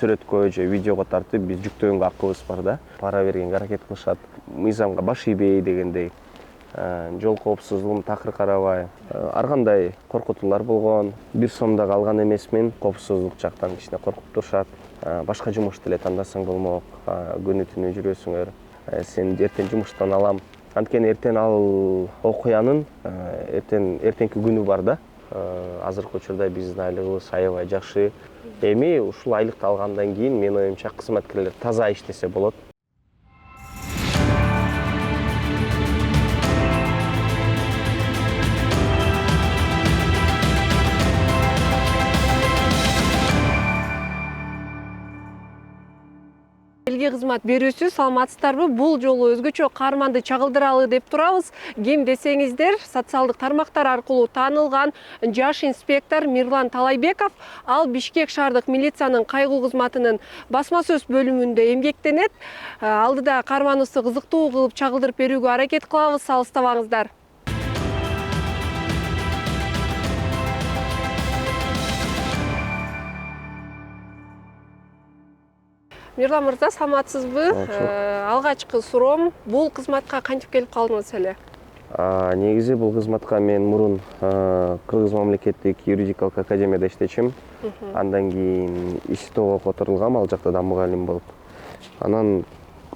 сүрөткө же видеого тартып биз жүктөгөнгө акыбыз бар да. Пара бергенге аракет кылышат. Мыйзамга баш ийбей дегендей. Жол коопсуздугун такыр карабай. Ар кандай коркутуулар болгон. 1 сомдогу алган эмесмин. Коопсуздук жактан кичине коркуп турушат. Башка жумуш деле тандасаң болмок. Күнү түнү жүрөсүңөр. Сен эртең жумуштан алам. Анткени эртең ал окуянын эртеңки күнү бар да. Азыркы учурда биздин айлыгыбыз аябай жакшы. Эми ушул айлыкты алгандан кийин менин оюмча кызматкерлер таза иштесе болот. Элге кызмат берүүсү, саламатсыздарбы? Бул жолу өзгөчө каарманды чагылдыралы деп турабыз. Ким десеңиздер, социалдык тармактар аркылуу таанылган жаш инспектор Мирлан Талайбеков. Ал Бишкек шаардык милициянын кайгуу кызматынын басма сөз бөлүмүндө эмгектенет. Алдыда каарманыбызды кызыктуу кылып чагылдырып берүүгө аракет кылабыз. Алыстабаңыздар. Мирлан мырза, саламатсызбы? Алгачкы суроом, бул кызматка кантип келип калдыңыз эле? Негизи бул кызматка мен мурун Кыргыз мамлекеттик юридикалык академияда иштечим. Андан кийин ИСТОго которулгам, ал жакта да мугалим болуп. Анан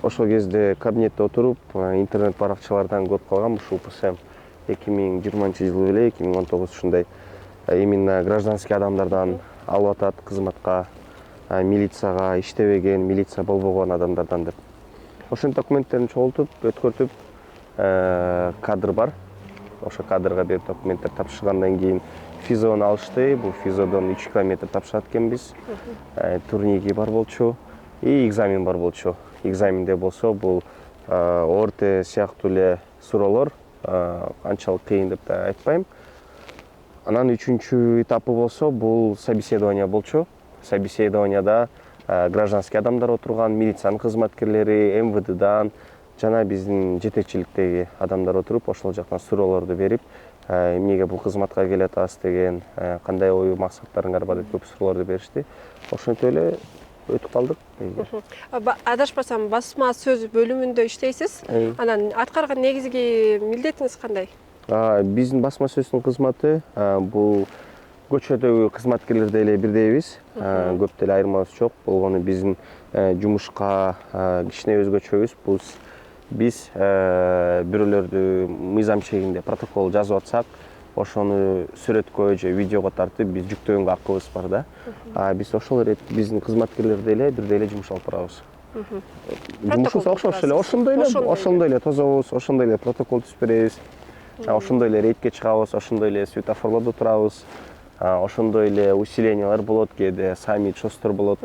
ошол кезде кабинетте отуруп, интернет баракчалардан көрүп калгам ушул УПСМ 2020-жылы эле 2019 ушундай именно гражданский адамдардан алып атат кызматка. Милицияга иштебеген, милиция болбогон адамдардан деп. Ошол документтерин чогултуп, өткөртүп, кадр бар. Ошо кадрга берип документтер тапшыргандан кийин физону алышты. Бул физодон 3 километр тапшырат экенбиз. Турниги бар болчу и экзамен бар болчу. Экзаменде болсо бул ОРТ сыяктуу эле суроолор анчалык кыйын деп да айтпайм. Анан 3-чү этапы болсо бул собеседование болчу. Собеседованияда гражданский адамдар отурган, милициянын кызматкерлери, МВДдан жана биздин жетекчиликтеги адамдар отуруп, ошол жактан суроолорду берип, эмнеге бул кызматка келатасыз деген, кандай ою максаттарыңар бар деп көп суроолорду беришти. Ошентип эле өтүп калдык. Адашпасам, басма сөз бөлүмүндө иштейсиз. Анан аткарган негизги милдетиңиз кандай? Биздин басма сөздүн кызматы бул көчөдөгү кызматкерлерде эле бирдейбиз. Көп деле айырмабыз жок. Болгону биздин жумушка кичине өзгөчөбүз. Биз бирөөлөрдү мыйзам чегинде протокол жазып атсак, ошону сүрөткө же видеого тартып биз жүктөгөнгө акыбыз бар да. Биз ошол эле биздин кызматкерлерде эле бирдей эле жумуш алып барабыз. Жумушубуз окшош эле, ошондой эле тозобуз, ошондой эле протокол түзүп беребиз. Ошондой эле рейдке чыгабыз, ошондой эле светофорлордо турабыз. Ошондой эле усилениялар болот, кээде саммит шостор болот.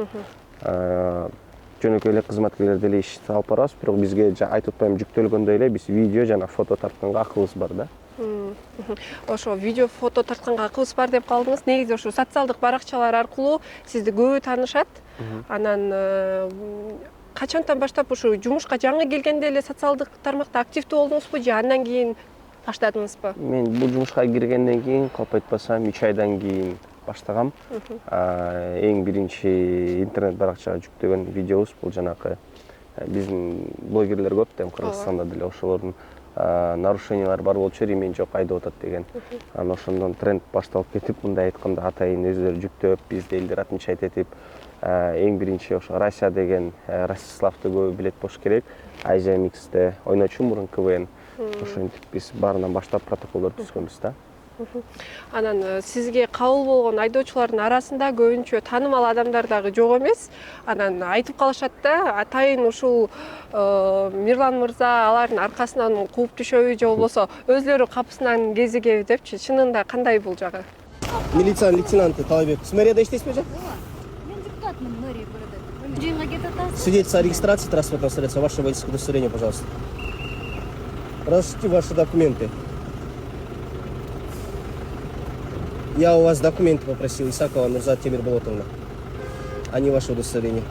Жөнөкөй эле кызматкерлер деле иш алып барабыз, бирок бизге айтып атпайм, жүктөлгөндө эле биз видео жана фото тартканга акыбыз бар да. Ошо видео, фото тартканга акыбыз бар деп калдыңыз. Негизи ошо социалдык баракчалар аркылуу сизди көбү таанышат. Анан качантан баштап ушу жумушка жаңы келгенде эле социалдык тармакта активдүү болдуңузбу же андан кийин баштадыңызбы? Мен бул жумушка киргенден кийин, калп айтпасам, 3 айдан кийин баштагам. Эң биринчи интернет баракчага жүктөгөн видеобуз бул жанакы биздин блогерлер көп да, Кыргызстанда деле ошолордун нарушениялар бар болчу, ремень жок, айдап атат деген. Анан ошондон тренд башталып кетип, мындай айтканда атайын өздөрү жүктөп, бизди элдер атын чайтетип, эң биринчи ошо Россия деген Ростиславды көбү билет болуш керек. IJMX'те ойночу мурун КВН. Ошентип биз баарынан баштап протоколдор түзгөнбүз да. Анан сизге кабыл болгон айдоочулардын арасында көбүнчө таанымал адамдар дагы жок эмес. Анан айтып калышат да, атайын ушул Мирлан мырза алардын аркасынан кууп түшөбү же болбосо өзлөрү капысынан кезигеби депчи. Чынында кандай бул жагы? Милициянын лейтенанты Талайбеков. С мэрияда иштейсизби же? Мен депутатмын мэрия города. Жыйынга кетип атасыз? Свидетельство о регистрации транспортного средства, ваше водительское удостоверение, пожалуйста. Разыщите ваши документы. Я у вас документы попросил, Исакова Нурзат Темирболотовна, а не ваше удостоверение.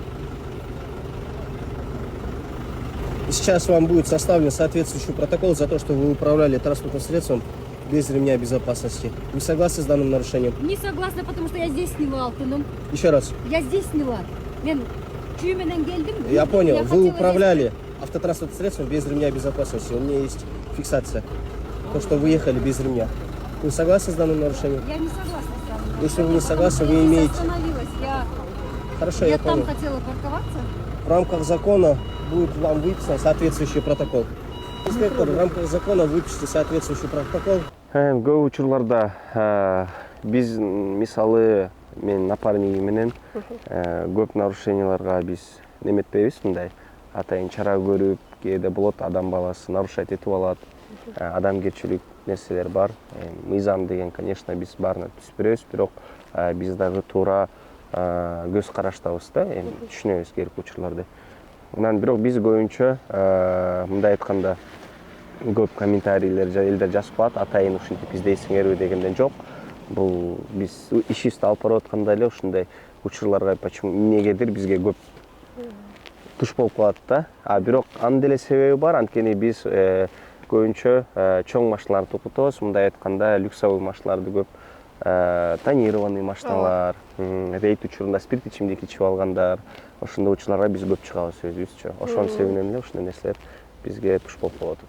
И сейчас вам будет составлен соответствующий протокол за то, что вы управляли транспортным средством без ремня безопасности. Вы согласны с данным нарушением? Не согласна, потому что я здесь сняла Алтыным. Еще раз. Я здесь сняла. Мен чүйменен келдим. Я понял, вы хотела управляли автотранспортным средством без ремня безопасности. У меня есть фиксация. То, что вы ехали без ремня. Вы согласны с данным нарушением? Я не согласна с вами. Если вы не согласны, вы Я здесь имеете... остановилась. Хорошо, Я я там понял. хотела парковаться. В рамках закона будет вам выписан соответствующий протокол. Инспектор, в рамках закона выпишите соответствующий протокол. Көп учурларда биз мисалы мен напарнигим менен көп нарушенияларга биз неметпейбиз, мындай атайын чара көрүп, кээде болот адам баласы нарушать этип алат. Адамгерчилик нерселер бар. Мыйзам деген, конечно, биз баарына түзүп беребиз, бирок биз дагы туура көз караштабыз да, эми түшүнөбүз керек учурларды. Анан бирок биз көбүнчө мындай айтканда көп комментарийлер элдер жазып калат, атайын ушинтип издейсиңерби дегенден жок. Бул биз ишибизди алып барып атканда эле ушундай учурларга почему эмнегедир бизге көп туш болуп калат да. Бирок анын деле себеби бар, анткени биз көбүнчө чоң машиналарды токутобуз. Мындай айтканда люксовый машиналарды көп, тонированный машиналар, рейд учурунда спирт ичимдик ичип алгандар, ошондой учурларга биз көп чыгабыз өзүбүзчө. Ошонун себебинен эле ушундай нерселер бизге туш болуп калып атат.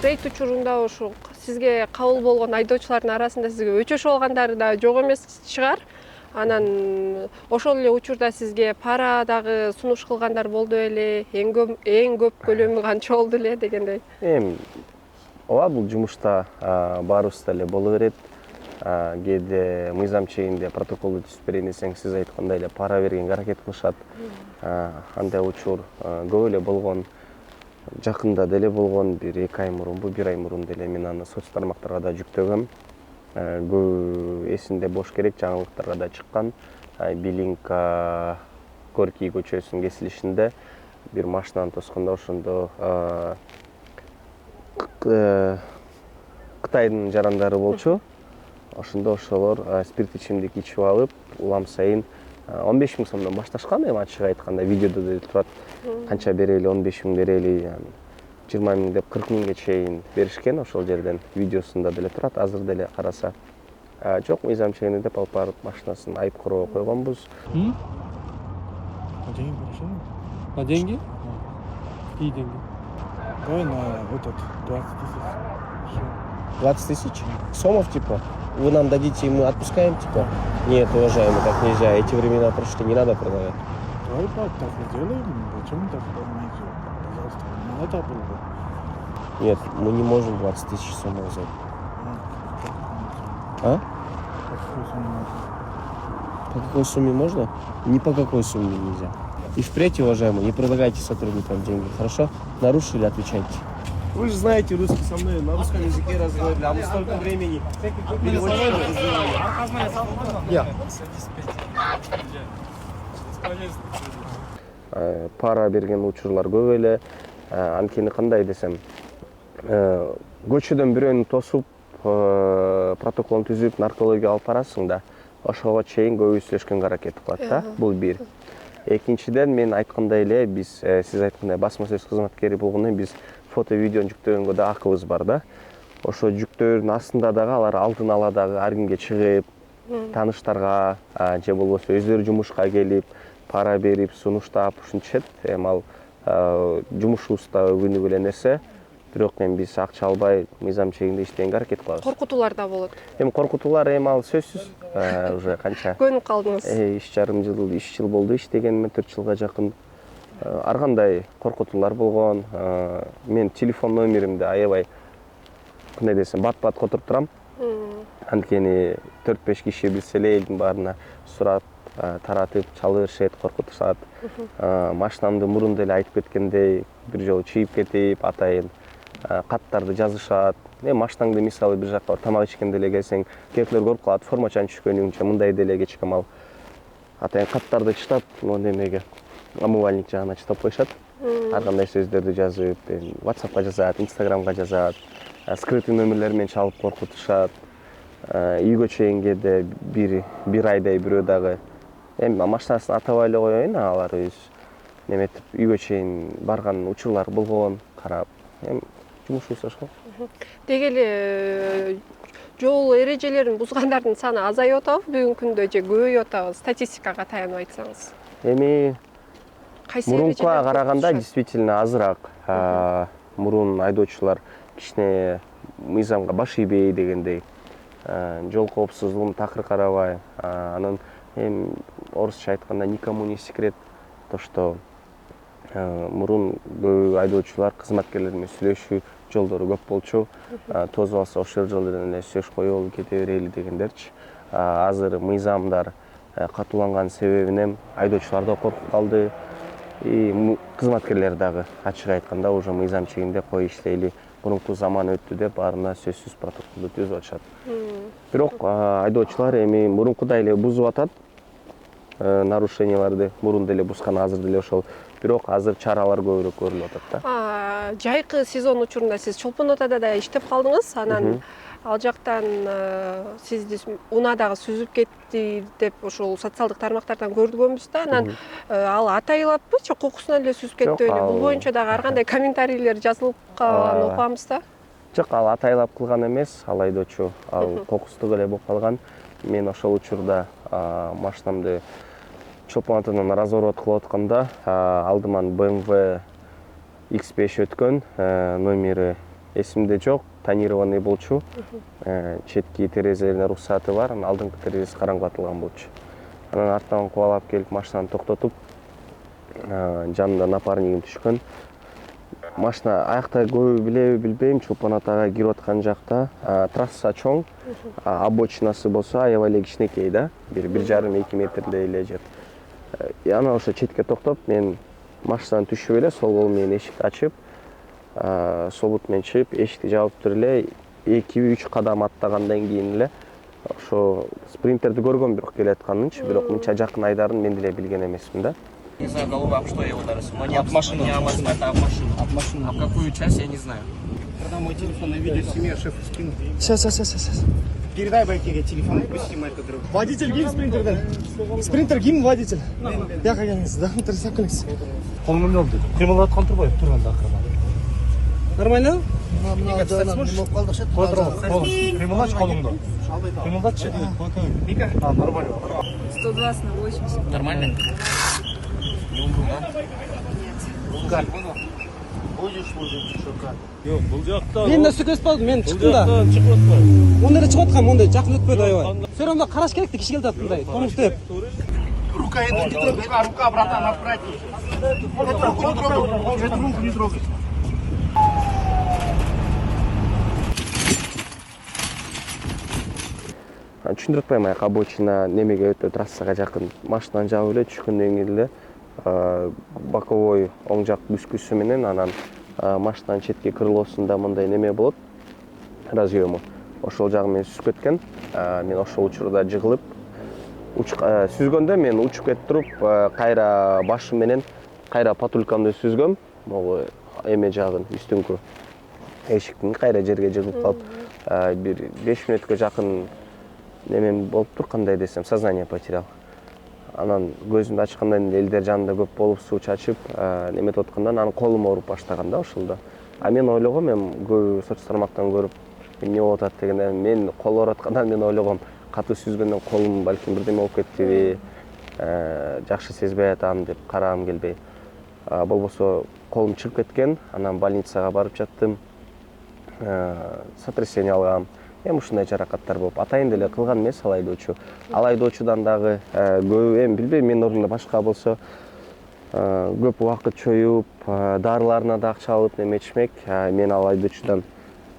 Рейд учурунда ушу сизге кабыл болгон айдоочулардын арасында сизге өчөшүп алгандары да жок эмес чыгар. Анан ошол эле учурда сизге пара дагы сунуш кылгандар болду беле? Эң көп көлөмү канча болду эле дегендей. Эми ооба, бул жумушта баарыбызда эле боло берет. Кээде мыйзам чегинде протоколду түзүп берейин десең, сиз айткандай эле пара бергенге аракет кылышат. Андай учур көп эле болгон. Жакында деле болгон, бир 2 ай мурунбу, 1 ай мурун деле мен аны соц тармактарга да жүктөгөм. Көп эсинде бош керек, жаңылыктарга да чыккан. Белинка Горький көчөсүнүн кесилишинде бир машинаны тоскондо ошондо Кытайдын жарандары болчу. Ошондо ошолор спирт ичимдик ичип алып, улам сайын 15 000 сомдон башташкан. Эми ачык айтканда видеодо деле турат. Канча берели, 15 000 берели, 20 000 деп 40 000ге чейин беришкен. Ошол жерден видеосунда деле турат, азыр деле караса. Жок, мыйзам чегинде деп алып барып машинасын айып короого койгонбуз. Деньги хорошо? А деньги? Какие деньги? Давай на этот 20 тысяч. Всё. 20 тысяч сомов, типа? Вы нам дадите, и мы отпускаем, типа? Нет, уважаемый, так нельзя. Эти времена прошли, не надо продавать. Давай так и сделаем. Почему так думаете? Пожалуйста, не надо было бы. Нет, мы не можем 20 тысяч сомов взять. А? По какой сумме можно? Ни по какой сумме нельзя. И впредь, уважаемый, не предлагайте сотрудникам деньги, хорошо? Нарушили, отвечайте. Вы же знаете русский со мной, на русском языке разговаривали, а мы столько времени переводчиков сделали. Пара берген учурлар көп эле. Анткени кандай десем, көчөдөн бирөөнү тосуп, протоколун түзүп, наркология алып барасың да, ошого чейин көп сүйлөшкөнгө аракет кылат да. Бул бир. Экинчиден, мен айткандай эле, биз сиз айткандай басма сөз кызматкери болгондон биз фото видеону жүктөгөнгө да акыбыз бар да. Ошо жүктөөрдүн астында дагы алар алдын ала дагы ар кимге чыгып, тааныштарга же болбосо өздөрү жумушка келип, пара берип, сунуштап ушинтишет. Эми ал жумушубузда күнүгө эле нерсе. Бирок эми биз акча албай, мыйзам чегинде иштегенге аракет кылабыз. Коркутуулар да болот. Эми коркутуулар эми ал сөзсүз. Уже канча? Көнүп калдыңыз. 3,5 жыл болду иштегениме, 4 жылга жакын. Ар кандай коркутуулар болгон. Мен телефон номеримди аябай, кандай десем, бат-бат которуп турам. Анткени 4-5 киши билсе эле элдин баарына сурап, таратып, чалышат, коркутушат. Машинамды мурун деле айтып кеткендей, бир жолу чийип кетип, атайын каттарды жазышат. Машинаңды мисалы бир жакка тамак ичкенде эле келсең, кээкелер көрүп калат, формачан түшкөнүңчө мындай деле кечке мал. атайын каттарды чытап могу немеге омывальник жагына чытап коюшат. Ар кандай сөздөрдү жазып, WhatsAppка жазат, Instagramга жазат, скрытый номерлер менен чалып коркутушат. Үйгө чейин келди бир айдай бирөө дагы эми машинасын атабай эле коеюн, алар өз неметип үйгө чейин барган учурлар болгон, карап. Эми жумушубуз ошол. Деги эле жол эрежелерин бузгандардын саны азайып атабы бүгүнкү күндө же көбөйүп атабы? Статистикага таянып айтсаңыз. Эми Кайсы мурункуга эрежелерди караганда бузушат? действительно азыраак. Мурун айдоочулар кичине мыйзамга баш ийбей дегендей, жол коопсуздугун такыр карабай, анан эми орусча айтканда никому не секрет то, что мурун көп айдоочулар кызматкерлер менен сүйлөшүү жолдору көп болчу. Тозуп алса ошол жолдон эле сөз коелу, кете берели дегендерчи. Азыр мыйзамдар катууланган себебинен айдоочулар да коркуп калды. И кызматкерлер дагы ачык айтканда уже мыйзам чегинде кой иштейли, мурунку заман өттү деп баарына сөзсүз протоколду түзүп атышат. Бирок айдоочулар эми мурункудай эле бузуп атат нарушенияларды, мурун деле бузган, азыр деле ошол. Бирок азыр чаралар көбүрөөк көрүлүп атат да. Жайкы сезон учурунда сиз Чолпон Атада да иштеп калдыңыз, анан ал жактан сизди унаа дагы сүзүп кетти деп ошол социалдык тармактардан көргөнбүз да. Анан ал атайлаппы, же кокусунан эле сүзүп кетти эле? Бул боюнча дагы ар кандай комментарийлер жазылып калганын окуганбыз да. Жок, ал атайлап кылган эмес, ал айдоочу, ал кокустук эле болуп калган. Мен ошол учурда машинамды Чолпон Атадан разворот кылып атканда алдыман BMW X5 өткөн, номери эсимде жок, тонированный болчу. Четки терезелерине рухсаты бар, анан алдыңкы терезеси караңгылатылган болчу. Анан арттан кубалап келип машинаны токтотуп, жанында напарнигим түшкөн. Машина аякта көбү билеби билбейм, Чолпон Атага кирип аткан жакта трасса чоң, обочинасы болсо аябай эле кичинекей да, 1,5-2 метрдей эле жер. Ана ошо четке токтоп, мен машинадан түшүп эле сол кол менен эшикти ачып, сол бут менен чыгып, эшикти жаап туруп эле 2-3 кадам аттагандан кийин эле ошо спринтерди көргөм, бирок келатканынчы, бирок мынча жакын айдарын мен деле билген эмесмин да. Не знаю, голова, об что я ударился. Но не об машину. Не об машину, это об машину. Об машину. А какую часть, я не знаю. Когда мой телефон на видео семья шефу скину. Сейчас. Передай байкеге телефон, пусть снимает этот друг. Водитель ким спринтерден? Спринтер ким водитель? Я как yangiz, да? Тырысак келесиз. Колумун oldu. Кыймылдап аткан турбайбы турганда акырын. Нормально? Кой туруп, кыймылдач колуңду. Кыймылдатчы. Нормально. 120 на 80. Нормально? Не умру, да? Как? Будешь служить еще как? Мен да сөкөсүп калдым, мен чыктым да. Ондайда чыгып аткам, ондай жакын өтпөдү аябай. Сөйрөмдө караш керек да, киши келип атат мындай, тонуктеп. Рука это не трогай. Рука, братан, аккуратней. Эту руку не трогай. Эту руку не трогай. Түшүндүрүп атпайм, аяк обочина немеге өтө трассага жакын машинаны жаап эле түшкөндөн кийин эле боковой оң жак бүскүсү менен анан машинанын четки крылосунда мындай неме болот, разъему. Ошол жагы менен сүзүп кеткен. Мен ошол учурда жыгылып, сүзгөндө мен учуп кетип туруп, кайра башым менен кайра патрулькамды сүзгөм, могу эме жагын үстүңкү эшиктин кайра жерге жыгылып калып, бир 5 мүнөткө жакын немем болуптур, кандай десем, сознание потерял. Анан көзүмдү ачкандан элдер жанында көп болуп суу чачып, неметип аткандан анан колум ооруп баштаган да ошолдо. Мен ойлогом, мен көбү соц тармактан көрүп, эмне болуп атат дегенде, мен кол ооруп аткандан мен ойлогом, катуу сүзгөндөн колум балким бирдеме болуп кеттиби, жакшы сезбей атам деп карагым келбей. Болбосо колум чыгып кеткен, анан больницага барып жаттым, сотрясение алгам. Эми ушундай жаракаттар болуп, атайын деле кылган эмес ал айдоочу. Ал айдоочудан дагы көбү, эми билбейм, менин ордумда башка болсо көп убакыт чоюп, дарыларына да акча алып неметишмек. Мен ал айдоочудан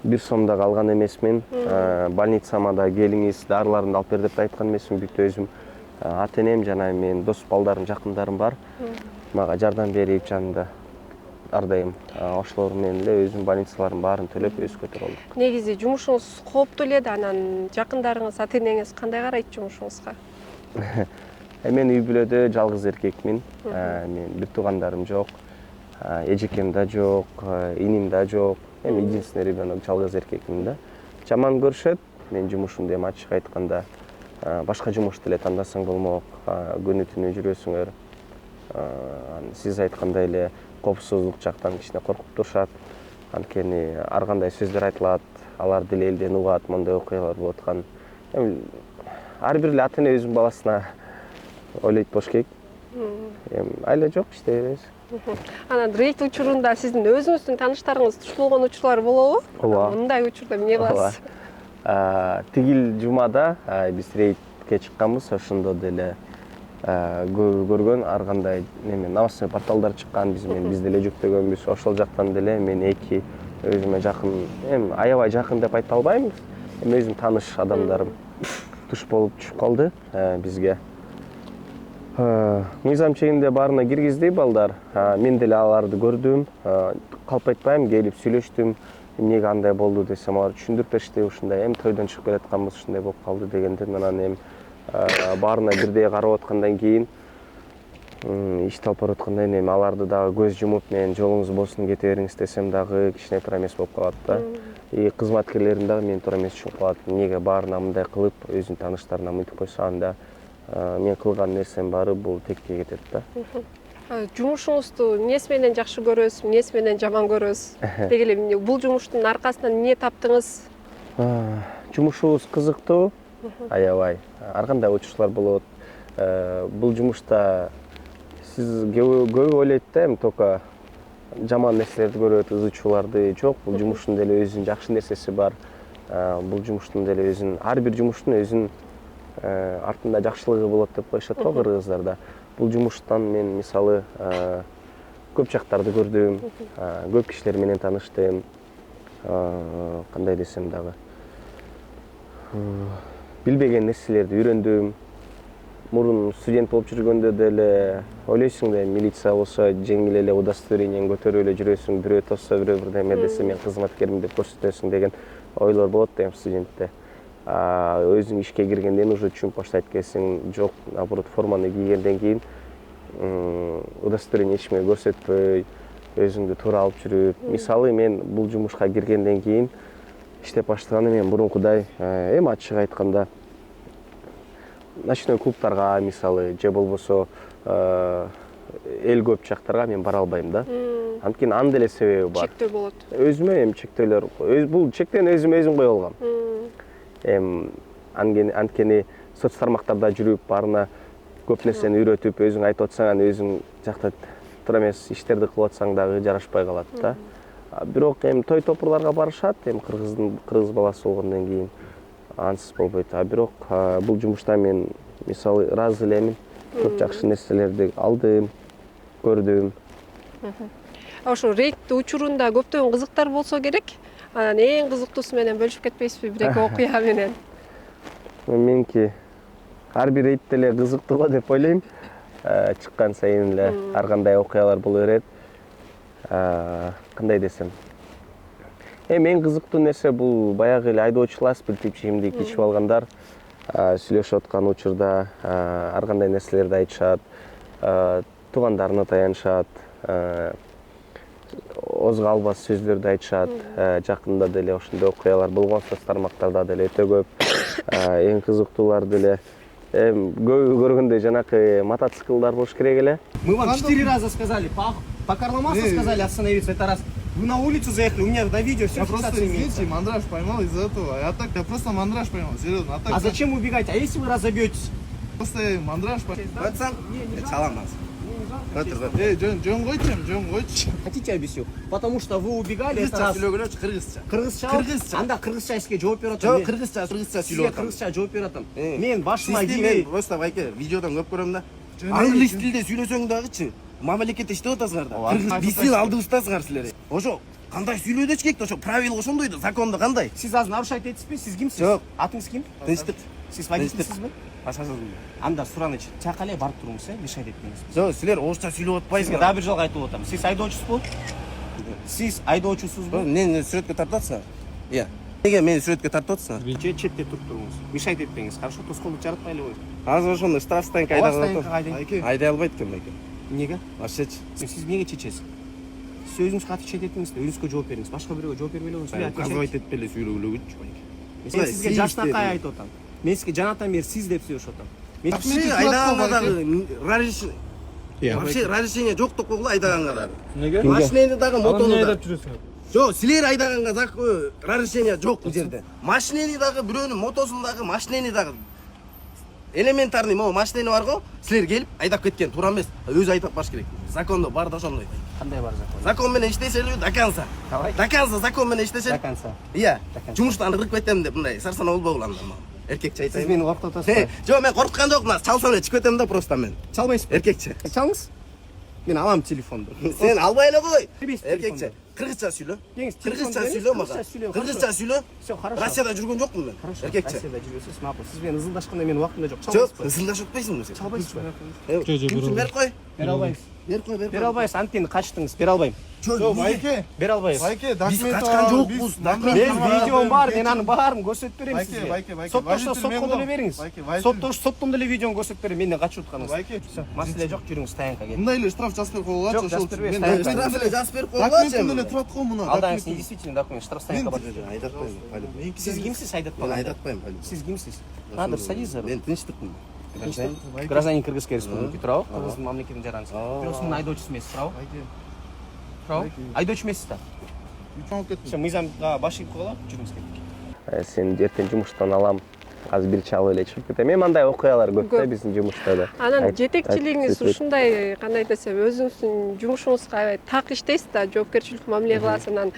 1 сом дагы алган эмесмин. Больницама да келиңиз, дарыларымды алып бер деп айткан эмесмин, бүт өзүм. Ата-энем жана менин дос балдарым, жакындарым бар. Мага жардам берип жанында ар дайым ошолор менен эле өзүм больницалардын баарын төлөп өз көтөрүп алдык. Негизи жумушуңуз кооптуу эле да, анан жакындарыңыз, ата-энеңиз кандай карайт жумушуңузга? Мен үй бүлөдө жалгыз эркекмин. Мен бир туугандарым жок. Эжекем да жок, иним да жок. Эми единственный ребенок жалгыз эркекмин да. Жаман көрүшөт. Мен жумушумду эми ачык айтканда башка жумуш деле тандасаң болмок. Күнү түнү жүрөсүңөр. Сиз айткандай эле коопсуздук жактан кичине коркуп турушат. Анткени ар кандай сөздөр айтылат, алар деле элден угат, мондай окуялар болуп аткан. Эми ар бир эле ата эне өзүнүн баласына ойлойт болуш керек. Айла жок, иштей беребиз. Анан рейд учурунда сиздин өзүңүздүн тааныштарыңыз туш болгон учурлар болобу? Ооба. Мындай учурда эмне кыласыз? Тигил жумада биз рейдке чыкканбыз, ошондо деле көргөн ар кандай неме новостной порталдар чыккан, биз деле жүктөгөнбүз. Ошол жактан деле мен эки өзүмө жакын, эми аябай жакын деп айта албайм, эми өзүм тааныш адамдарым туш болуп түшүп калды бизге. Мыйзам чегинде баарына киргизди балдар. Мен деле аларды көрдүм, калп айтпайм, келип сүйлөштүм. Эмнеге андай болду десем, алар түшүндүрүп беришти, ушундай эми тойдон чыгып келатканбыз, ушундай болуп калды дегенден анан эми баарына бирдей карап аткандан кийин ишти алып барып аткандан эми аларды дагы көз жумуп, мен жолуңуз болсун кете бериңиз десем дагы кичине туура эмес болуп калат да. Кызматкерлерим дагы мен туура эмес түшүнүп калат. Эмнеге баарына мындай кылып, өзүнүн тааныштарына мынтип койсо, анда мен кылган нерсем баары бул текке кетет да. Жумушуңузду эмнеси менен жакшы көрөсүз, эмнеси менен жаман көрөсүз? Деги эле бул жумуштун аркасынан эмне таптыңыз? Жумушубуз кызыктуу, аябай. Ар кандай учурлар болот. Бул жумушта сиз көп ойлойт да, эми только жаман нерселерди көрөт, ызычууларды жок. Бул жумуштун деле өзүнүн жакшы нерсеси бар. Бул жумуштун деле өзүнүн, ар бир жумуштун өзүнүн артында жакшылыгы болот деп коюшат го кыргыздарда. Бул жумуштан мен мисалы көп жактарды көрдүм, көп кишилер менен тааныштым. Кандай десем дагы, билбеген нерселерди үйрөндүм. Мурун студент болуп жүргөндө деле ойлойсуң да, милиция болсо жеңил эле удостоверениең көтөрүп эле жүрөсүң, бирөө тосса, бирөө бирдеме десе мен кызматкермин деп көрсөтөсүң деген ойлор болот да эми студентте. Өзүң ишке киргенден уже түшүнүп баштайт экенсиң, жок, наоборот, форманы кийгенден кийин удостоверение эч эмне көрсөтпөй, өзүңдү туура алып жүрүп. Мисалы мен бул жумушка киргенден кийин иштеп баштаганы мен мурункудай, эми ачык айтканда, ночной клубтарга мисалы же болбосо эл көп жактарга мен бара албайм да. Анткени анын деле себеби бар. Чектөө болот. Өзүмө эми чектөөлөр, бул чектөөнү өзүм кое алгам. Анткени соц тармактарда жүрүп, баарына көп нерсени үйрөтүп, өзүң айтып атсаң, аны өзүң жакта туура эмес иштерди кылып атсаң дагы жарашпай калат да. Бирок эми той топурларга барышат, эми кыргыз баласы болгондон кийин ансыз болбойт. Бирок бул жумушта мен мисалы ыраазы элемин. Көп жакшы нерселерди алдым, көрдүм. Ошо рейд учурунда көптөгөн кызыктар болсо керек. Анан эң кызыктуусу менен бөлүшүп кетпейсизби бир-эки окуя менен? Меники ар бир рейд деле кызыктуу го деп ойлойм. Чыккан сайын эле ар кандай окуялар боло берет. Кандай десем, эң кызыктуу нерсе бул баягы эле айдоочулар, спирттик ичимдик ичип алгандар сүйлөшүп аткан учурда ар кандай нерселерди айтышат, туугандарына таянышат, озго албас сөздөрдү айтышат. Жакында деле ошондой окуялар болгон, соц тармактарда деле өтө көп. Эң кызыктуулар деле көбү көргөндөй жанакы мотоциклдар болуш керек эле. Мы вам 4 раза сказали, по Карла-Маркса сказали остановиться, это раз. Вы на улицу заехали, у меня на видео все Я просто, фиксация имеется. извините, мандраж поймал из-за этого. Я просто мандраж поймал, серьезно. А зачем убегать? А если вы разобьетесь? Просто мандраж поймал. Пацан, салам нас. Жон койчу. Хотите объясню? Потому что вы убегали, это раз. Кыргызча? Анда кыргызча эске жооп берип атам. Жок, кыргызча Сизге сүйлөп атам. кыргызча жооп берип атам. Мен башыма Сизди кийбей. мен просто байке видеодон көп көрөм да. Англис тилде сүйлөсөң дагычы, мамлекетте иштеп атасыңар да. Биздин алдыбыздасыңар силер. Ошо кандай сүйлөдүч керек да, ошо правила ошондойду, закондо кандай? Сиз азыр нарушать этипсизби? Сиз кимсиз? Жок. Атыңыз ким? Тынчтык. Сиз водительсизби? Пассажир. Анда Сураныч, чакай эле барып туруңуз, мешать этпеңиз. Жок, силер орусча сүйлөп Сизге атпайсыңар. дагы бир жолу айтып атам. Сиз айдоочусузбу? Сиз айдоочусузбу? Мен сүрөткө тартасыңар. Иә. Неге мени сүрөткө тартып атасың? Же четте туруп туруңуз. Мешайт этпеңиз. Хорошо, тоскоолдук жаратпайлы коюңуз. Азыр ошондо штраф станка айдап Айдайын. айдай албайт экен байке. Неге? Вообще-чи. Сиз эмнеге чечесиз? Сиз өзүңүзгө отвечать этиңиз да, өзүңүзгө жооп бериңиз. Башка бирөөгө жооп бербей эле коюңуз. Казбайт этпеле сүйлөгүлөгүчү байке. Мен сизге жаштакай айтып атам. Мен сизге жанатан бери сиз деп сүйлөшүп атам. Вообще айдаганга дагы вообще разрешение жок деп койгула айдаганга дагы. Неге? Машинени дагы мотону да. жүрөсүң? Жок, силер айдаганга дагы разрешение жок бул жерде. Машинени дагы бирөөнүн мотосун дагы, машинени дагы элементарный могу машинени бар го, силер келип айдап кеткен туура эмес. Өзү айдап баш керек. Закондо бар да ошондой. Кандай бар закон? Закон менен иштеселби до конца. До конца закон менен иштесел. До конца. Iya, жумуштан ыргып кетем деп мындай сарсана болбогула анда. Эркекче айтайын. Сиз мени коркутуп атасыз. Жок, мен коркуткан жокмун. Чалсам эле чыгып кетем да просто мен. Чалбайсызбы? Эркекче. Чалыңыз. Мен алам телефонду. Сен албай эле кой. Бербейсиз Эркекче. Кыргызча сүйлө. Деңиз, Кыргызча телефон сүйлө бериңиз, мага. кыргызча сүйлөйм, Кыргызча сүйлө. Всё, хорошо. Россияда жүргөн жокмун мен. Эркекче. Россияда жүрөсүз, макул. Сиз менен ызылдашканда менин убактымда жок. Жок, Чалбайсызбы? ысылдашып атпайсыңбы сен? Чалбайсызбы? Кимсиң, бер кой. Бере албайбыз. Бер кой, бер Бере кой. албайбыз. Анткени качтыңыз. Бере албайм. Жок, Байке, Бере албайбыз. байке, Биз документ качкан жокпуз. Мен видеом бар, мен анын баарын көрсөтүп берем Байке, сизге. байке, байке. Соттошто Водитель мен соткон ғой. эле бериңиз. Байке, водитель. Соттон деле видеону көрсөтүп берем, менден качып атканыңыз. Байке. Маселе жок, жүрүңүз таянка келin. Мындай эле штраф жазып берип койгулачы, Жок, жазып бербейбиз, мен таянка. Штраф эле жазып берип койгулачы. документим деле турат го муну. Алдаңыз, действительно документ, штраф станка бар. Айдатпайм, полип. Сиз кимсиз Мен айдатпаганда? айдатпайм, полип. Сиз кимсиз? Надыр, садись за руль. Мен тынчтыкмын. Гражданин Кыргызской республики, туурабы? Кыргыз мамлекетинин жаранчысы. Бирок сиздин айдоочусу эмессиз, туурабы? Туурабы? Айдоочу эмессиз да. Чоңуп кеттим. Ошо мыйзамга баш ийип койгула, жүрүңүз кетик. Сен эртең жумуштан алам. Азыр бир чалып эле чыгып кетем. Эми андай окуялар көп да биздин жумушта да. Анан жетекчилигиңиз ушундай, кандай десем, өзүңүздүн жумушуңузга аябай так иштейсиз да, жоопкерчиликтүү мамиле кыласыз. Анан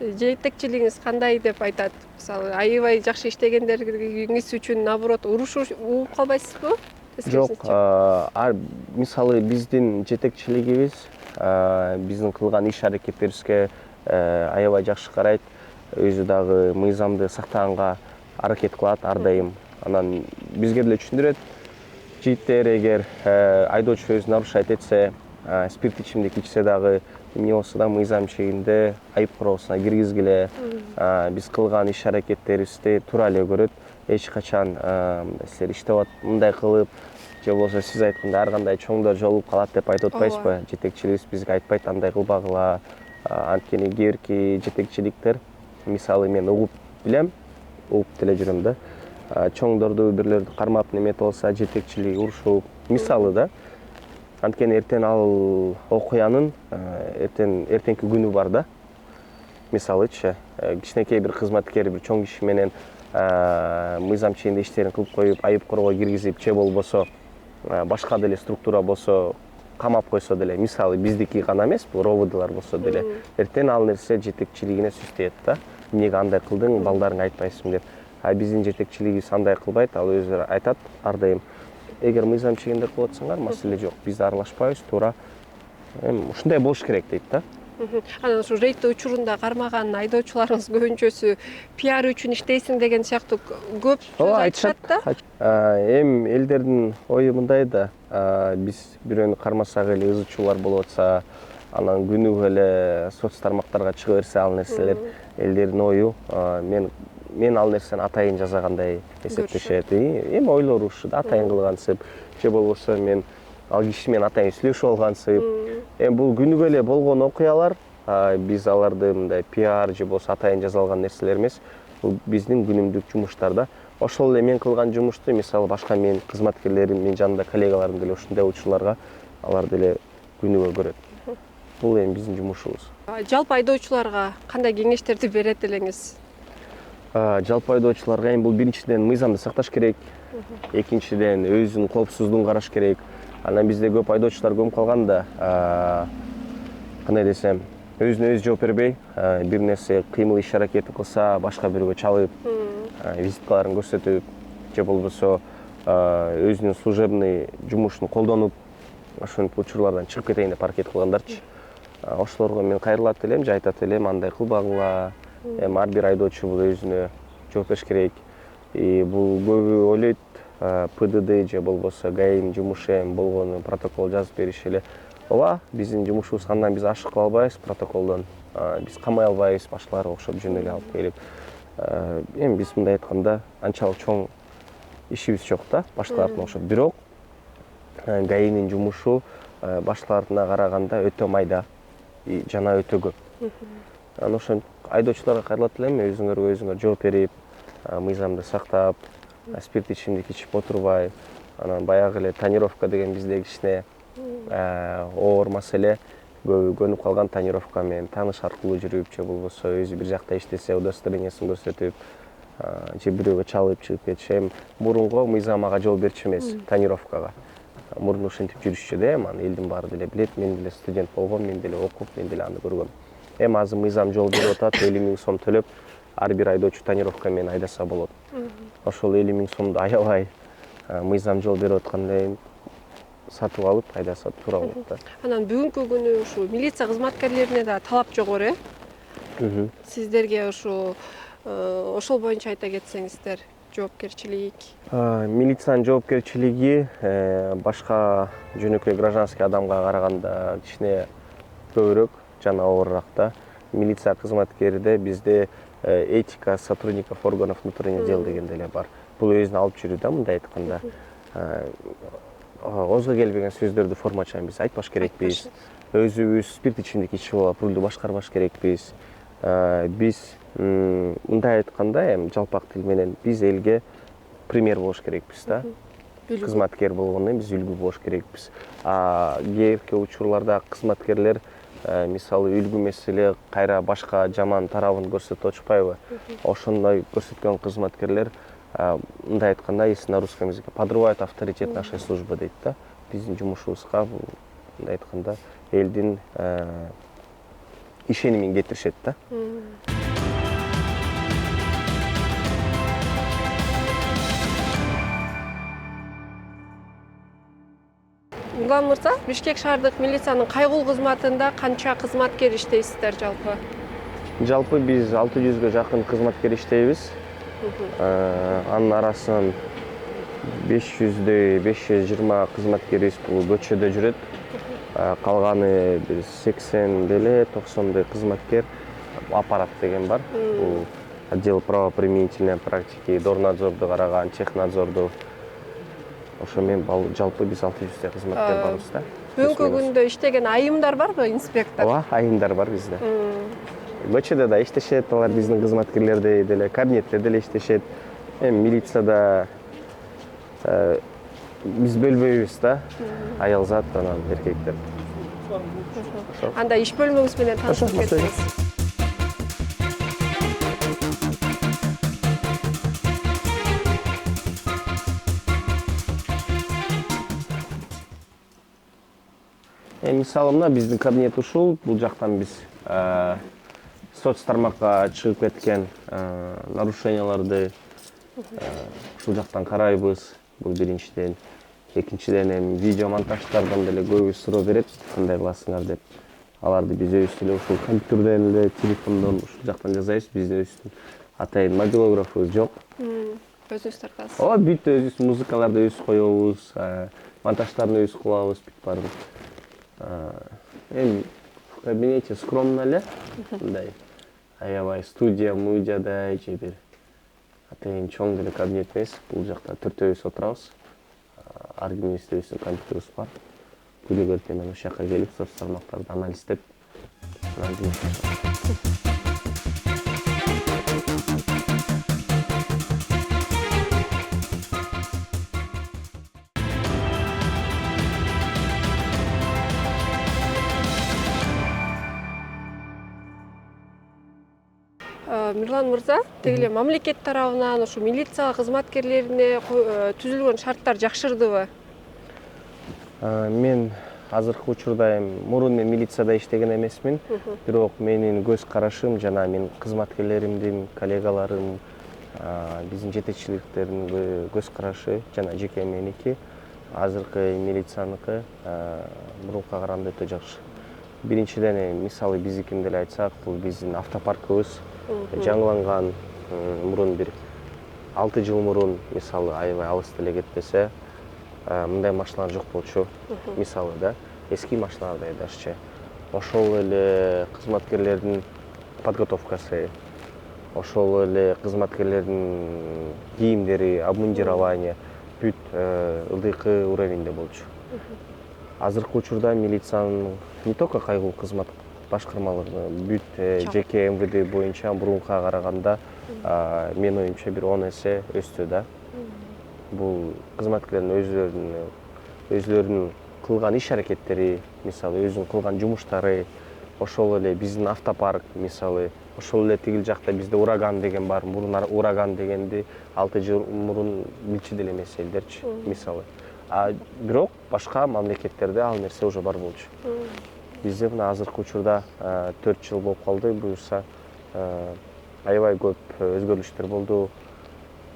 жетекчилигиңиз кандай деп айтат? Мисалы, аябай жакшы иштегендериңиз үчүн наоборот урушуп калбайсызбы? Жок, мисалы биздин жетекчилигибиз биздин кылган иш аракеттерибизге аябай жакшы карайт. Өзү дагы мыйзамды сактаганга аракет кылат ар дайым. Анан бизге деле түшүндүрөт. Жигиттер эгер айдоочу өзү нарушать этсе, спирт ичимдик ичсе дагы эмне болсо да мыйзам чегинде айып короосуна киргизгиле. Биз кылган иш аракеттерибизди туура эле көрөт. Эч качан силер иштеп мындай кылып же болбосо сиз айткандай ар кандай чоңдор жолугуп калат деп айтып атпайсызбы? Жетекчилигибиз бизге айтпайт андай кылбагыла. Анткени кээ бирки жетекчиликтер, мисалы мен угуп билем, угуп деле жүрөм да. Чоңдорду бирлерди кармап неметип алса, жетекчилиги урушуп, мисалы да. Анткени эртең ал окуянын эртеңки күнү бар да. Мисалычы, кичинекей бир кызматкер бир чоң киши менен мыйзам чегинде иштерин кылып коюп, айып корго киргизип, же болбосо башка деле структура болсо камап койсо деле, мисалы биздики гана эмес, бул ровдылар болсо деле, эртең ал нерсе жетекчилигине сүзтөйт да. Эмнеге андай кылдың, балдарыңа айтпайсың деп. Биздин жетекчилигибиз андай кылбайт, ал өзү айтат ар дайым. Эгер мыйзам чегинде кылып атсаңар, маселе жок. Биз аралашпайбыз, туура. Эми ушундай болуш керек дейт да. Анан ушу рейд учурунда кармаган айдоочуларыңыз көбүнчөсү пиар үчүн иштейсиң деген сыяктуу көп сөз айтышат да. Эми элдердин ою мындай да, биз бирөөнү кармасак эле ызычуулар болуп атса, анан күнүгө эле соц тармактарга чыга берсе ал нерселер, элдердин ою мен ал нерсени атайын жасагандай эсептешет. Эми ойлору ушу да, атайын кылгансып, же болбосо мен ал киши менен атайын сүйлөшүп алгансып. Эми бул күнүгө эле болгон окуялар, биз аларды мындай пиар же болбосо атайын жасалган нерселер эмес. Бул биздин күнүмдүк жумуштар да. Ошол эле мен кылган жумушту, мисалы башка менин кызматкерлерим, менин жанымда коллегаларым деле ушундай учурларга алар деле күнүгө көрөт. Бул эми биздин жумушубуз. Жалпы айдоочуларга кандай кеңештерди берет элеңиз? Жалпы айдоочуларга эми бул биринчиден мыйзамды сакташ керек, экинчиден өзүнүн коопсуздугун караш керек. Анан бизде көп айдоочулар көмүп калганда, кандай десем, өзүнө өзү жооп бербей, бир нерсе кыймыл иш аракети кылса, башка бирөөгө чалып, визиткаларын көрсөтүп, же болбосо өзүнүн служебный жумушун колдонуп, ошентип учурлардан чыгып кетейин деп аракет кылгандарчы. Ошолорго мен кайрылат элем, же айтат элем, андай кылбагыла. Эми ар бир айдоочу бул өзүнө жооп бериш керек. Бул көбү ойлойт, ПДД же болбосо ГАИнин жумушу эми болгону протокол жазып бериш эле. Ооба, биздин жумушубуз андан биз ашык кыла албайбыз протоколдон. Биз камай албайбыз, башкаларга окшоп жөн эле алып келип. эми биз мындай айтканда анчалык чоң ишибиз жок да, башкалардын окшоп. Бирок ГАИнин жумушу башкаларына караганда өтө майда жана өтө көп. Анан ошентип айдоочуларга кайрылат элем, өзүңөргө өзүңөр жооп берип, мыйзамды сактап, спирт ичимдик ичип отурбай, анан баягы эле тонировка деген бизде кичине оор маселе. Көбү көнүп калган тонировка менен тааныш аркылуу жүрүп, же болбосо өзү бир жакта иштесе удостоверениясын көрсөтүп, же бирөөгө чалып чыгып кетиш. Эми мурунку мыйзам ага жол берчү эмес, тонировкага. Мурун ушинтип жүрүшчү да, эми аны элдин баары деле билет. Мен деле студент болгом, мен деле окуп, мен деле аны көргөм. Эми азыр мыйзам жол берип атат, 50 000 сом төлөп, ар бир айдоочу тонировка менен айдаса болот. Ошол 50 000 сомду аябай мыйзам жол берип аткандай сатып алып айдаса туура болот да. Анан бүгүнкү күнү ушу милиция кызматкерлерине да талап жогору, Сиздерге ушу ошол боюнча айта кетсеңиздер, жоопкерчилик. Милициянын жоопкерчилиги башка жөнөкөй гражданский адамга караганда кичине көбүрөөк жана оорураак да. Милиция кызматкериде бизде этика сотрудников органов внутренних дел деген деле бар. Бул өзүн алып жүрүү да, мындай айтканда. Озго келбеген сөздөрдү формачан биз айтпаш керекпиз. Өзүбүз спирт ичимдик ичип алып, рулду башкарбаш керекпиз. Биз мындай айтканда, эми жалпак тил менен биз элге пример болуш керекпиз да. Кызматкер болгондон биз үлгү болуш керекпиз. Кээки учурларда кызматкерлер мисалы үлгү эмес эле кайра башка жаман тарабын көрсөтүп атышпайбы? Ошондой көрсөткөн кызматкерлер мындай айтканда, если на русском языке, подрывают авторитет нашей службы дейт да. Биздин жумушубузга мындай айтканда элдин ишенимин кетиришет да. Нурлан мырза, Бишкек шаардык милициянын кайгыл кызматында канча кызматкер иштейсиздер жалпы? Жалпы биз 600гө жакын кызматкер иштейбиз. Анын арасынан 500-520 кызматкерибиз бул көчөдө жүрөт. Калганы 80 деле 90 кызматкер аппарат деген бар. Бул отдел правоприменительной практики, дорнадзорду караган, технадзорду. Ошо менен жалпы биз 600 кызматкер барбыз да. Бүгүнкү күндө иштеген айымдар барбы, инспектор? Ооба, айымдар бар бизде. Көчөдө да иштешет, алар биздин кызматкерлердей деле, кабинетте деле иштешет. Эми милицияда биз бөлбөйбүз да, аял зат анан эркектер. Анда иш бөлмөңүз менен таанышып кетсеңиз. Мисалы мына биздин кабинет ушул, бул жактан биз соц тармакка чыгып кеткен нарушенияларды ушул жактан карайбыз. Бул биринчиден. Экинчиден эми видео монтаждардан деле көбү суроо берет, кандай кыласыңар деп. Аларды биз өзүбүз эле ушул компьютерден эле, телефондон ушул жактан жасайбыз. Биздин өзүбүздүн атайын мобилографыбыз жок. Өзүңүз тартасыз. Ооба, бүт өзүбүз музыкаларды өзүбүз коебуз, монтаждарын өзүбүз кылабыз, бүт баарын. Эми в кабинете скромно эле, мындай аябай студиядай же бир атайын чоң деле кабинет эмес. Бул жакта төртөөбүз отурабыз. Ар кимибиздин өзүнүн компьютерибиз бар. Күнүгө менен ошол жака келип, соц тармактарды анализдеп, анан жумуш баштайбыз. Мирлан мырза, тегиле мамлекет тарабынан ушу милиция кызматкерлерине түзүлгөн шарттар жакшырдыбы? Мен азыркы учурда мурун мен милицияда иштеген эмесмин, бирок менин көз карашым жана мен кызматкерлеримдин, коллегаларым, биздин жетекчиликтердин көз карашы жана жеке меники азыркы милицияныкы мурункуга караганда өтө жакшы. Биринчиден мисалы биздикин деле айтсак, бул биздин автопаркыбыз жаңыланган. Мурун бир 6 жыл мурун мисалы аябай алыс деле кетпесе, мындай машиналар жок болчу. Мисалы да, эски машиналардай дашчы. Ошол эле кызматкерлердин подготовкасы, ошол эле кызматкерлердин кийимдери, обмундирование бүт ылдыйкы уровеньде болчу. Азыркы учурда милициянын не только кайгылуу кызмат башкармалыгы, бүт жеке МВД боюнча мурункуга караганда менин оюмча бир 10 эсе өстү да. Бул кызматкерлердин өзлөрүнүн кылган иш аракеттери, мисалы өзүнүн кылган жумуштары, ошол эле биздин автопарк, мисалы ошол эле тигил жакта бизде ураган деген бар. Мурун ураган дегенди 6 жыл мурун билчү деле эмес элдерчи, мисалы. Бирок башка мамлекеттерде ал нерсе уже бар болчу. Бизде мына азыркы учурда 4 жыл болуп калды, буюрса аябай көп өзгөрүштөр болду.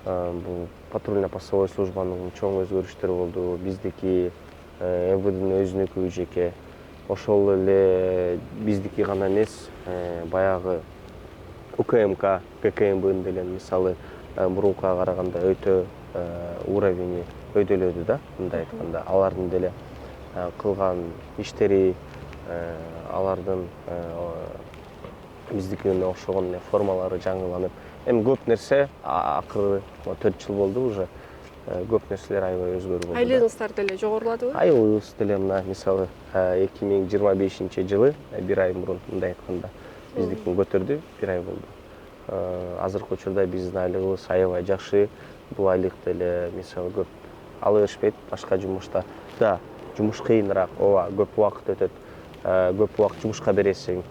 Бул патрульно-постовой службанын чоң өзгөрүштөрү болду. Биздики МВДнын өзүнүкү жеке. Ошол эле биздики гана эмес, баягы УКМК, ККМБнын деле мисалы мурункуга караганда өтө уровени өйдөлөдү да, мындай айтканда. Алардын деле кылган иштери, алардын биздикине окшогон формалары жаңыланып, эми көп нерсе акыры 4 жыл болду уже. Көп нерселер аябай өзгөрүп болду. Айлыгыңыздар деле жогоруладыбы? Айлыгыбыз деле мына мисалы 2025-жылы 1 ай мурун мындай айтканда биздикин көтөрдү, 1 ай болду. Азыркы учурда биздин айлыгыбыз аябай жакшы. Бул айлык деле мисалы көп ала беришпейт башка жумушта. Да, жумуш кыйыныраак, ооба, көп убакыт өтөт. Көп убакыт жумушка бересиң.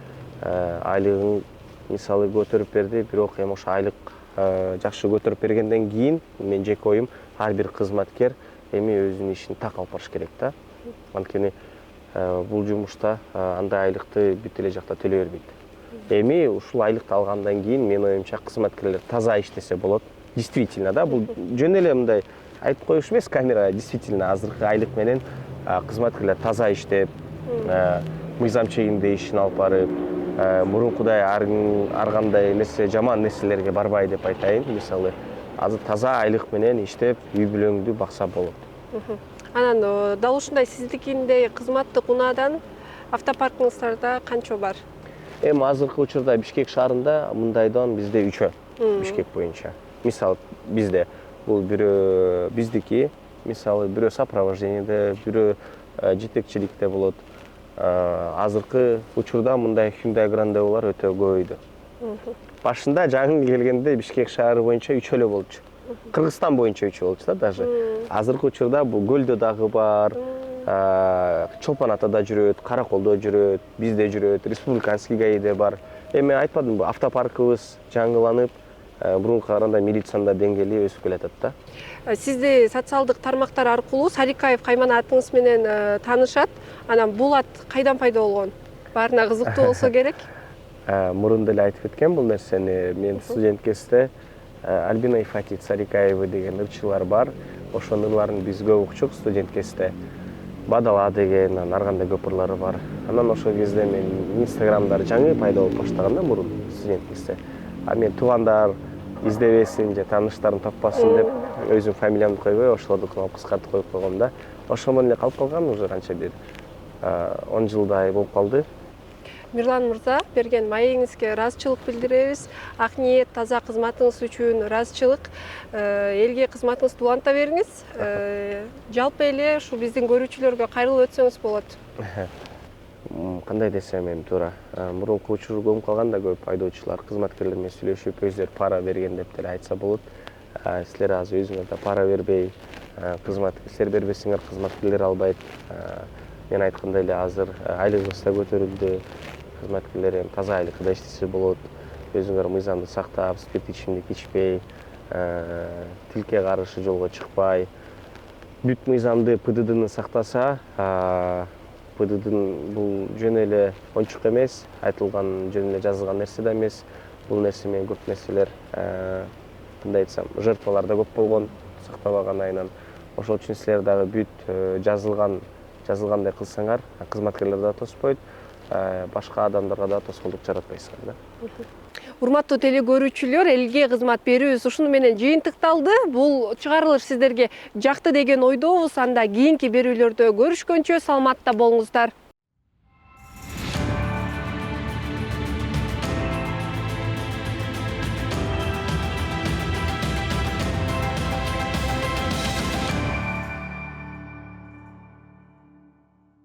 Айлыгың мисалы көтөрүп берди, бирок эми ошо айлык жакшы көтөрүп бергенден кийин мен жеке оюм ар бир кызматкер эми өзүнүн ишин так алып барыш керек да. Анткени бул жумушта андай айлыкты бүт эле жакта төлөй бербейт. Эми ушул айлыкты алгандан кийин менин оюмча кызматкерлер таза иштесе болот. Действительно да, бул жөн эле мындай айтып коюш эмес камерага, действительно азыркы айлык менен кызматкерлер таза иштеп, мыйзам чегинде ишин алып барып, мурункудай ар кандай нерсе жаман нерселерге барбай деп айтайын. Мисалы азыр таза айлык менен иштеп, үй бүлөңдү бакса болот. Анан дал ушундай сиздикиндей кызматтык унаадан автопаркыңыздарда канча бар? Эми азыркы учурда Бишкек шаарында мындайдан бизде 3 Бишкек боюнча. Мисалы бизде бул бирөө биздики, мисалы бирөө сопровождениеде, бирөө жетекчиликте болот. Азыркы учурда мындай Hyundai Granda'лар өтө көбөйдү. Башында жаңы келгенде Бишкек шаары боюнча 3 эле болчу. Кыргызстан боюнча 3 болчу да даже. Азыркы учурда бул Көлдө дагы бар, Чолпон Атада жүрөт, Караколдо жүрөт, бизде жүрөт, Республиканский ГАИде бар. Эми айтпадымбы, автопаркыбыз жаңыланып, мурункуга караганда милициянын да деңгээли өсүп келатат да. Сизди социалдык тармактар аркылуу Сарикаев Кайман атыңыз менен таанышат. Анан бул ат кайдан пайда болгон? Баарына кызыктуу болсо керек. Мурун деле айтып кеткен бул нерсени. Мен студент кезде Альбина Ифатит Сарикаева деген ырчылар бар. Ошонун ырларын биз көп укчук студент кезде. Бадала деген, ар кандай көп ырлары бар. Анан ошол кезде мен Инстаграмдар жаңы пайда болуп баштаганда мурун студент кезде. Мен туугандар издебесин же тааныштарын таппасын деп өзүм фамилиямды койбой, ошолордукун алып кыскартып коюп койгом да. Ошол менен эле калып калган уже канча бир 10 жылдай болуп калды. Мирлан мырза, берген маегиңизге ыраазычылык билдиребиз. Ак ниет, таза кызматыңыз үчүн ыраазычылык. Элге кызматыңызды уланта бериңиз. Жалпы эле ушу биздин көрүүчүлөргө кайрылып өтсөңүз болот. Кандай десем эми туура. Мурунку учур көмүп калганда көп айдоочулар кызматкерлер менен сүйлөшүп, өздөрү пара берген деп деле айтса болот. Силер азыр өзүңөр да пара бербей, силер бербесеңер кызматкерлер албайт. Мен айткандай эле азыр айлыгыбыз да көтөрүлдү. Кызматкерлер эми таза айлыкта иштесе болот. Өзүңөр мыйзамды сактап, спирт ичимдик ичпей, тилке каршы жолго чыкпай, бүт мыйзамды ПДДны сактаса, ПДДнын бул жөн эле ойнчук эмес, айтылган жөн эле жазылган нерсе да эмес. Бул нерсе менен көп нерселер, кандай айтсам, жертвалар да көп болгон, сактабаган айынан. Ошол үчүн силер дагы бүт жазылгандай кылсаңар, кызматкерлер да тоспойт, башка адамдарга да тоскоолдук жаратпайсыңар да. Урматтуу теле көрүүчүлөр, элге кызмат берүүбүз ушуну менен жыйынтыкталды. Бул чыгарылыш сиздерге жакты деген ойдобуз. Анда кийинки берүүлөрдө көрүшкөнчө саламатта болуңуздар.